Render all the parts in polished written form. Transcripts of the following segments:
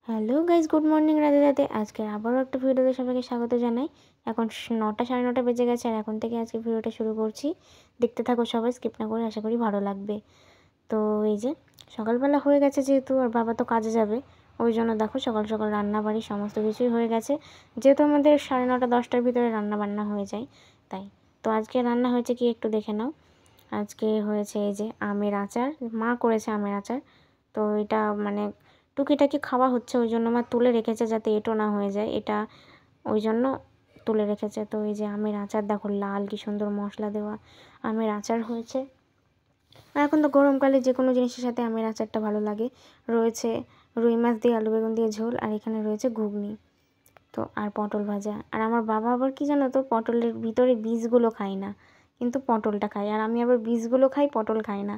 Hello guys, good morning, Radhe Radhe. আজকে আবারও একটা ভিডিওতে সবাইকে স্বাগত জানাই। এখন 9টা সাড়ে 9টা বেজে গেছে আর এখন থেকে আজকে ভিডিওটা শুরু করছি। দেখতে থাকো সবাই, স্কিপ না করে, আশা করি ভালো লাগবে। তো এই যে সকালবেলা হয়ে গেছে যেহেতু, আর বাবা তো কাজে যাবে, ওই জন্য দেখো সকাল সকাল রান্না বাড়ি সমস্ত কিছুই হয়ে গেছে। যেহেতু আমাদের 9:30 10টার ভিতরে রান্না বান্না হয়ে যায়, তাই। তো আজকে রান্না হয়েছে কি একটু দেখে নাও। আজকে হয়েছে এই যে আমের আচার, মা করেছে আমের আচার। তো এটা মানে টুকিটাকি খাওয়া হচ্ছে, ওই জন্য মা তুলে রেখেছে যাতে এঁটো না হয়ে যায়, এটা ওই জন্য তুলে রেখেছে। তো এই যে আমের আচার দেখো, লাল কি সুন্দর মশলা দেওয়া আমের আচার হয়েছে। আর এখন তো গরমকালে যে কোনো জিনিসের সাথে আমের আচারটা ভালো লাগে। রয়েছে রুই মাছ দিয়ে আলু বেগুন দিয়ে ঝোল, আর এখানে রয়েছে ঘুগনি, তো আর পটল ভাজা। আর আমার বাবা আবার কি জানো তো, পটলের ভিতরে বীজগুলো খায় না, কিন্তু পটলটা খায়। আর আমি আবার বীজগুলো খাই, পটল খাই না।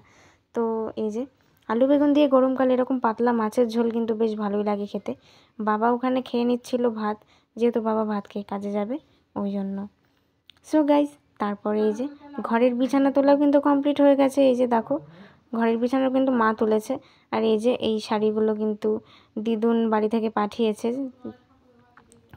তো এই যে আলু বেগুন দিয়ে গরমকালে এরকম পাতলা মাছের ঝোল কিন্তু বেশ ভালোই লাগে খেতে। বাবা ওখানে খেয়ে নিচ্ছিল ভাত, যেহেতু বাবা ভাত খেয়ে কাজে যাবে, ওই জন্য। সো গাইজ, তারপরে এই যে ঘরের বিছানা তোলাও কিন্তু কমপ্লিট হয়ে গেছে। এই যে দেখো, ঘরের বিছানাও কিন্তু মা তুলেছে। আর এই যে এই শাড়িগুলো কিন্তু দিদুন বাড়ি থেকে পাঠিয়েছে,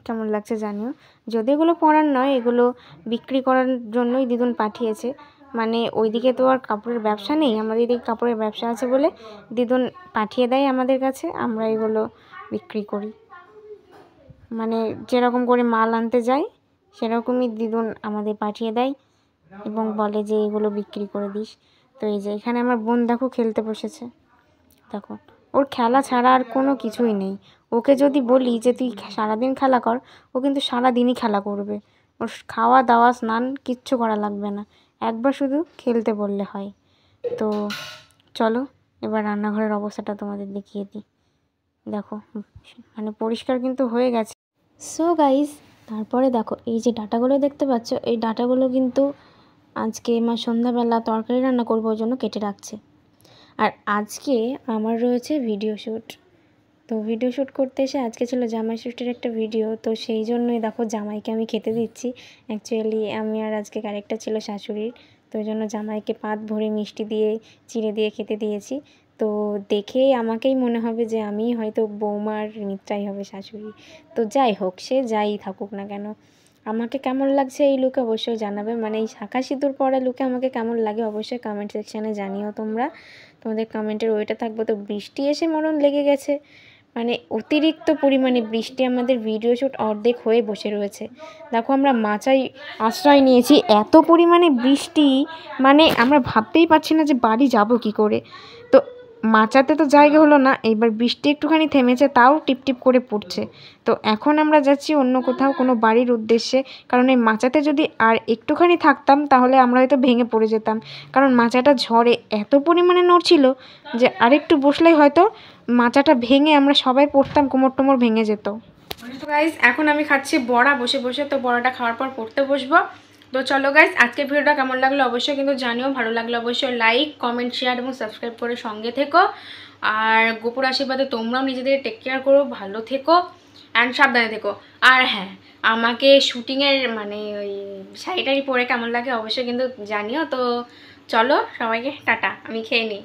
কেমন লাগছে জানিও। যদি এগুলো পরার নয়, এগুলো বিক্রি করার জন্যই দিদুন পাঠিয়েছে। মানে ওইদিকে তো আর কাপড়ের ব্যবসা নেই, আমাদের এদিকে কাপড়ের ব্যবসা আছে বলে দিদুন পাঠিয়ে দেয় আমাদের কাছে, আমরা এগুলো বিক্রি করি। মানে যেরকম করে মাল আনতে যাই সেরকমই দিদুন আমাদের পাঠিয়ে দেয় এবং বলে যে এগুলো বিক্রি করে দিস। তো এই যে এখানে আমার বোন দেখো খেলতে বসেছে। দেখো, ওর খেলা ছাড়া আর কোনো কিছুই নেই। ওকে যদি বলি যে তুই সারাদিন খেলা কর, ও কিন্তু সারাদিনই খেলা করবে। ওর খাওয়া দাওয়া স্নান কিচ্ছু করা লাগবে না, একবার শুধু খেলতে বললে হয়। তো চলো এবার রান্নাঘরের অবস্থাটা তোমাদের দেখিয়ে দিই। দেখো, মানে পরিষ্কার কিন্তু হয়ে গেছে। সো গাইস, তারপরে দেখো এই যে ডাঁটাগুলো দেখতে পাচ্ছ, এই ডাঁটাগুলো কিন্তু আজকে মা সন্ধ্যাবেলা তরকারি রান্না করবো ওই জন্য কেটে রাখছে। আর আজকে আমার রয়েছে ভিডিও শ্যুট। তো ভিডিও শ্যুট করতে এসে আজকে ছিল জামাই ষষ্ঠীর একটা ভিডিও, তো সেই জন্যই দেখো জামাইকে আমি খেতে দিচ্ছি। অ্যাকচুয়ালি আমি আর আজকে আরেকটা ছিল শাশুড়ির, তো ওই জন্য জামাইকে পাত ভরে মিষ্টি দিয়ে চিড়ে দিয়ে খেতে দিয়েছি। তো দেখেই আমাকেই মনে হবে যে আমি হয়তো বৌমার মিত্রাই হবে শাশুড়ি। তো যাই হোক, সে যাই থাকুক না কেন, আমাকে কেমন লাগছে এই লুকে অবশ্যই জানাবে। মানে এই শাঁখা সিঁদুর পরা লুকে আমাকে কেমন লাগে অবশ্যই কমেন্ট সেকশানে জানিও তোমরা। তোমাদের কমেন্টের ওইটা থাকবে। তো বৃষ্টি এসে মরণ লেগে গেছে, মানে অতিরিক্ত পরিমাণে বৃষ্টি, আমাদের ভিডিও শ্যুট অর্ধেক হয়ে বসে রয়েছে। দেখো আমরা মাচায় আশ্রয় নিয়েছি, এত পরিমাণে বৃষ্টি, মানে আমরা ভাবতেই পারছি না যে বাড়ি যাব কি করে। তো মাচাতে তো জায়গা হলো না, এবার বৃষ্টি একটুখানি থেমেছে, তাও টিপটিপ করে পড়ছে। তো এখন আমরা যাচ্ছি অন্য কোথাও কোনো বাড়ির উদ্দেশ্যে, কারণ এই মাচাতে যদি আর একটুখানি থাকতাম তাহলে আমরা হয়তো ভেঙে পড়ে যেতাম, কারণ মাচাটা ঝড়ে এত পরিমাণে নড়ছিল যে আরেকটু বসলেই হয়তো মাচাটা ভেঙে আমরা সবাই পড়তাম, কোমর টোমর ভেঙে যেত। তো গাইজ, এখন আমি খাচ্ছি বড়া বসে বসে, তো বড়াটা খাওয়ার পর পড়তে বসবো। তো চলো গাইজ, আজকের ভিডিওটা কেমন লাগলো অবশ্যই কিন্তু জানিও। ভালো লাগলে অবশ্যই লাইক কমেন্ট শেয়ার এবং সাবস্ক্রাইব করে সঙ্গে থেকো। আর গোপুর আশীর্বাদে তোমরাও নিজেদের টেক কেয়ার করো, ভালো থেকো অ্যান্ড সাবধানে থেকো। আর হ্যাঁ, আমাকে শুটিংয়ের মানে ওই শাড়িটারি পরে কেমন লাগে অবশ্যই কিন্তু জানিও। তো চলো সবাইকে টাটা, আমি খেয়ে নিই।